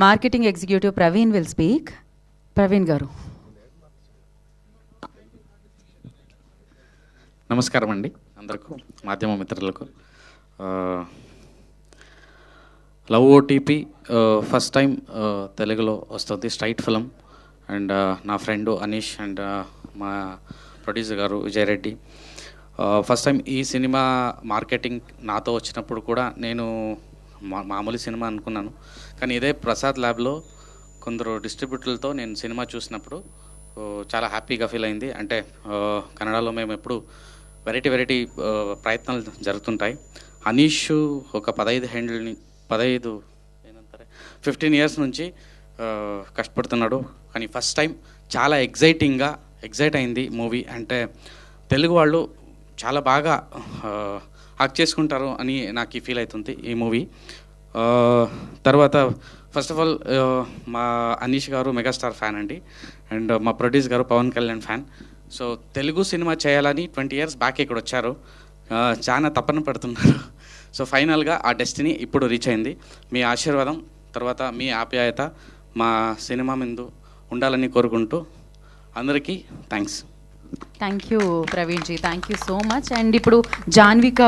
Marketing executive Praveen will speak. Praveen గారు. నమస్కారం అండి అందరికీ, మాధ్యమ మిత్రులకు. లవ్ ఓటీపీ ఫస్ట్ టైం తెలుగులో వస్తుంది, స్ట్రైట్ ఫిలిం. అండ్ నా ఫ్రెండ్ అనీష్ అండ్ మా ప్రొడ్యూసర్ గారు విజయ్ రెడ్డి. ఫస్ట్ టైం ఈ సినిమా మార్కెటింగ్ నాతో వచ్చినప్పుడు కూడా నేను మామూలు సినిమా అనుకున్నాను, కానీ ఇదే ప్రసాద్ ల్యాబ్లో కొందరు డిస్ట్రిబ్యూటర్లతో నేను సినిమా చూసినప్పుడు చాలా హ్యాపీగా ఫీల్ అయింది. అంటే కన్నడలో మేము ఎప్పుడు వెరైటీ ప్రయత్నాలు జరుగుతుంటాయి. అనీష్ ఒక 15 ఇయర్స్ నుంచి కష్టపడుతున్నాడు, కానీ ఫస్ట్ టైం చాలా ఎగ్జైట్ అయింది మూవీ. అంటే తెలుగు వాళ్ళు చాలా బాగా యాక్ట్ చేసుకుంటారు అని నాకు ఫీల్ అవుతుంది ఈ మూవీ. తర్వాత ఫస్ట్ ఆఫ్ ఆల్ మా అనీష్ గారు మెగాస్టార్ ఫ్యాన్ అండి, అండ్ మా producer garu Pawan Kalyan fan. So Telugu cinema చేయాలని 20 ఇయర్స్ బ్యాక్ ఇక్కడ వచ్చారు, చాలా తపన పడుతున్నారు. సో ఫైనల్గా ఆ డెస్టినీ ఇప్పుడు రీచ్ అయింది. మీ ఆశీర్వాదం తర్వాత మీ ఆప్యాయత మా సినిమా ముందు ఉండాలని కోరుకుంటూ అందరికీ thanks. Thank you Praveen ji, thank you so much. And ఇప్పుడు జాన్విక